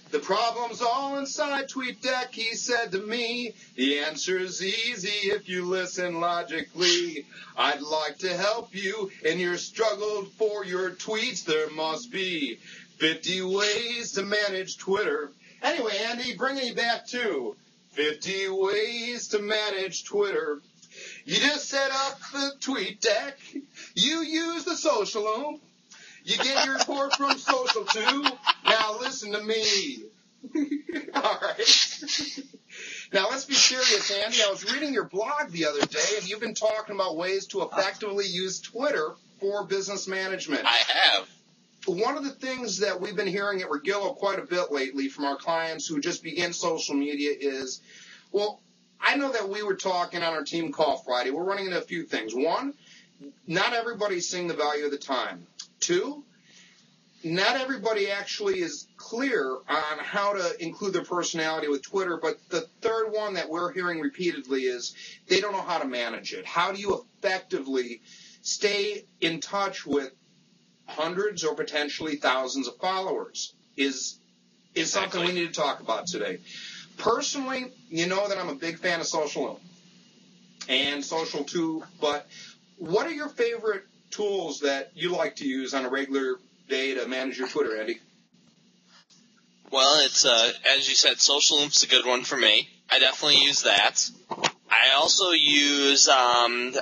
The problem's all inside TweetDeck, he said to me. The answer's easy if you listen logically. I'd like to help you in your struggle for your tweets. There must be 50 ways to manage Twitter. Anyway, Andy, bringing you back to 50 ways to manage Twitter. You just set up the TweetDeck. You use the social loom. You get your report from Social 2. Now listen to me. All right. Now let's be serious, Andy. I was reading your blog the other day, and you've been talking about ways to effectively use Twitter for business management. I have. One of the things that we've been hearing at Regillo quite a bit lately from our clients who just begin social media is, well, I know that we were talking on our team call Friday. We're running into a few things. One, not everybody's seeing the value of the time. Two, not everybody actually is clear on how to include their personality with Twitter. But the third one that we're hearing repeatedly is they don't know how to manage it. How do you effectively stay in touch with hundreds or potentially thousands of followers is something we need to talk about today. Personally, you know that I'm a big fan of Social Loom and Social 2, but what are your favorite tools that you like to use on a regular day to manage your Twitter, Andy? Well, it's as you said, Social Loom's a good one for me. I definitely use that. I also use TweetAdder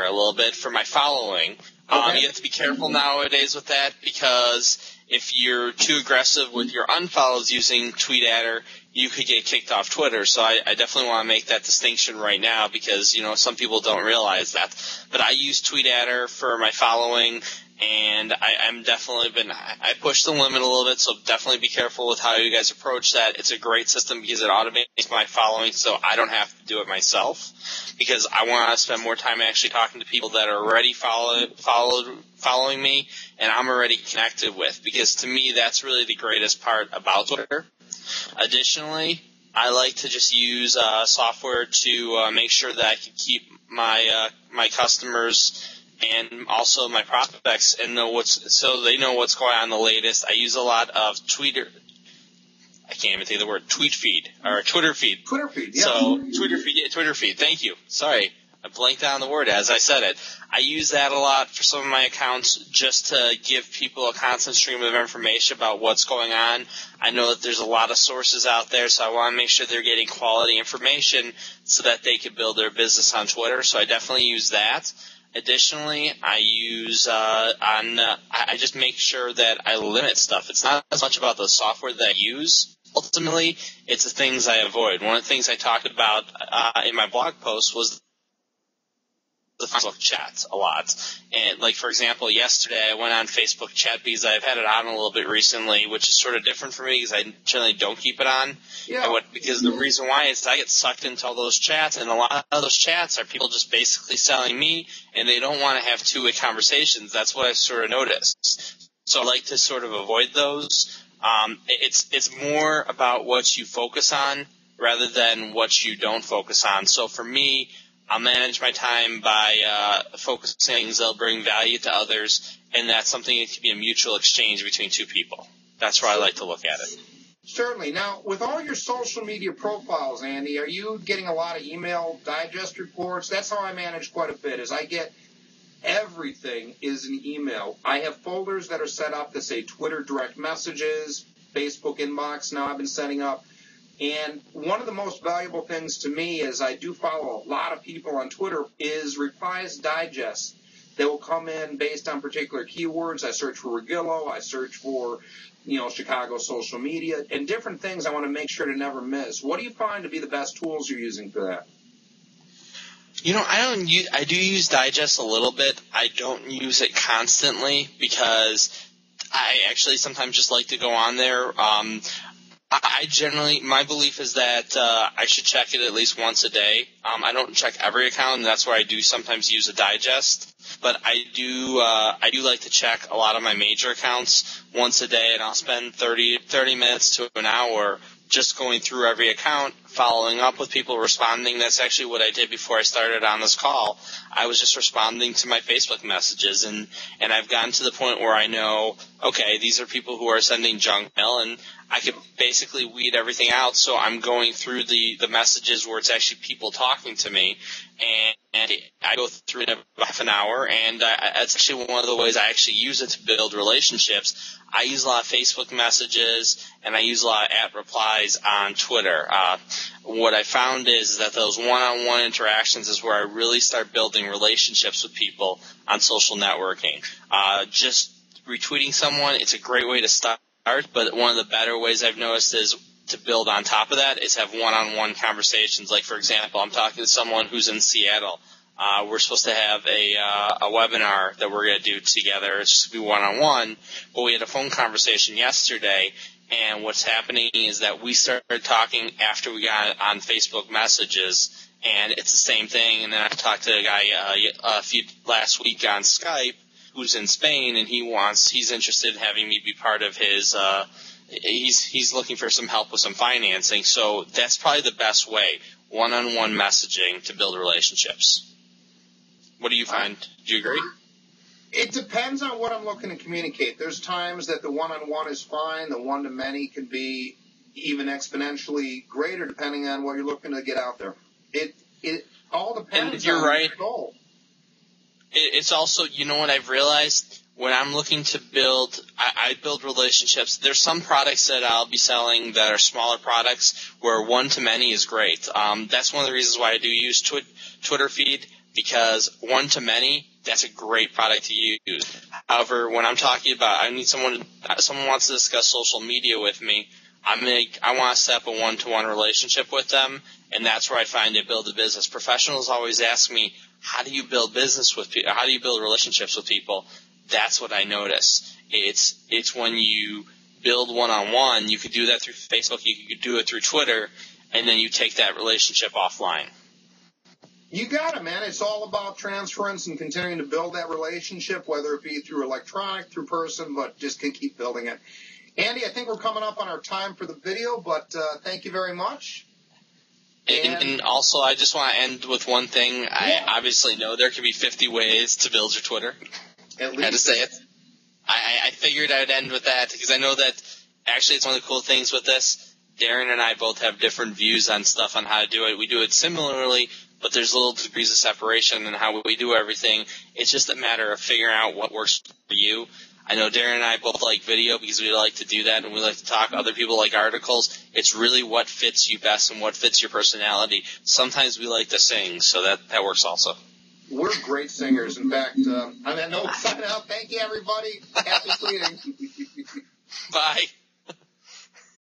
a little bit for my following. Okay. You have to be careful nowadays with that because if you're too aggressive with your unfollows using TweetAdder, you could get kicked off Twitter. So I definitely want to make that distinction right now because, you know, some people don't realize that. But I use TweetAdder for my following, and I push the limit a little bit, so definitely be careful with how you guys approach that. It's a great system because it automates my following, so I don't have to do it myself because I want to spend more time actually talking to people that are already following me and I'm already connected with, because to me that's really the greatest part about Twitter. Additionally, I like to just use software to make sure that I can keep my customers and also my prospects and so they know what's going on the latest. I use a lot of Twitter. I can't even think of the word tweet feed or Twitter feed. Twitter feed, yeah. So Twitter feed. Thank you. Sorry, I blanked on the word as I said it. I use that a lot for some of my accounts just to give people a constant stream of information about what's going on. I know that there's a lot of sources out there, so I want to make sure they're getting quality information so that they can build their business on Twitter. So I definitely use that. Additionally, I just make sure that I limit stuff. It's not as much about the software that I use. Ultimately, it's the things I avoid. One of the things I talked about in my blog post was the Facebook chat a lot. And, like, for example, yesterday I went on Facebook chat because I've had it on a little bit recently, which is sort of different for me because I generally don't keep it on. Yeah. Because the reason why is I get sucked into all those chats, and a lot of those chats are people just basically selling me, and they don't want to have two-way conversations. That's what I've sort of noticed. So I like to sort of avoid those. It's more about what you focus on rather than what you don't focus on. So for me, I'll manage my time by focusing on things that'll bring value to others, and that's something that can be a mutual exchange between two people. That's where I like to look at it. Certainly. Now, with all your social media profiles, Andy, are you getting a lot of email digest reports? That's how I manage quite a bit, is I get everything is an email. I have folders that are set up that say Twitter direct messages, Facebook inbox now I've been setting up. And one of the most valuable things to me is I do follow a lot of people on Twitter is replies digest. They will come in based on particular keywords. I search for Regillo. I search for, Chicago social media and different things I want to make sure to never miss. What do you find to be the best tools you're using for that? I do use digest a little bit. I don't use it constantly because I actually sometimes just like to go on there. My belief is that I should check it at least once a day. I don't check every account, and that's where I do sometimes use a digest. But I do like to check a lot of my major accounts once a day, and I'll spend 30 minutes to an hour just going through every account, following up with people, responding. That's actually what I did before I started on this call. I was just responding to my Facebook messages, and I've gotten to the point where I know, okay, these are people who are sending junk mail, and I could basically weed everything out. So I'm going through the messages where it's actually people talking to me, and I go through it in about half an hour, and that's actually one of the ways I actually use it to build relationships. I use a lot of Facebook messages, and I use a lot of at replies on Twitter. What I found is that those one-on-one interactions is where I really start building relationships with people on social networking. Just retweeting someone, it's a great way to start, but one of the better ways I've noticed is to build on top of that is have one-on-one conversations. Like, for example, I'm talking to someone who's in Seattle. We're supposed to have a webinar that we're going to do together. It's just going to be one-on-one, but we had a phone conversation yesterday, and what's happening is that we started talking after we got on Facebook messages, and it's the same thing. And then I talked to a guy last week on Skype who's in Spain, and he's interested in having me be part of his he's looking for some help with some financing. So that's probably the best way, one-on-one messaging to build relationships. What do you find? Do you agree? It depends on what I'm looking to communicate. There's times that the one-on-one is fine. The one-to-many can be even exponentially greater depending on what you're looking to get out there. It all depends and you're on right. your goal. It's also, you know what I've realized? When I'm looking to build, I build relationships. There's some products that I'll be selling that are smaller products where one-to-many is great. That's one of the reasons why I do use Twitter feed, because one-to-many, that's a great product to use. However, when I'm talking about, I need someone wants to discuss social media with me, I want to set up a one-to-one relationship with them, and that's where I find I build a business. Professionals always ask me, how do you build business with people? How do you build relationships with people? That's what I notice. It's when you build one-on-one, you could do that through Facebook, you could do it through Twitter, and then you take that relationship offline. You got it, man. It's all about transference and continuing to build that relationship, whether it be through electronic, through person, but just can keep building it. Andy, I think we're coming up on our time for the video, but thank you very much. And also, I just want to end with one thing. Yeah. I obviously know there can be 50 ways to build your Twitter. At least. I had to say it. I figured I'd end with that because I know that actually it's one of the cool things with this. Darren and I both have different views on stuff on how to do it. We do it similarly, but there's little degrees of separation in how we do everything. It's just a matter of figuring out what works for you. I know Darren and I both like video because we like to do that and we like to talk. Other people like articles. It's really what fits you best and what fits your personality. Sometimes we like to sing, so that works also. We're great singers. In fact, on that note, sign out. Thank you, everybody. Happy tweeting. Bye.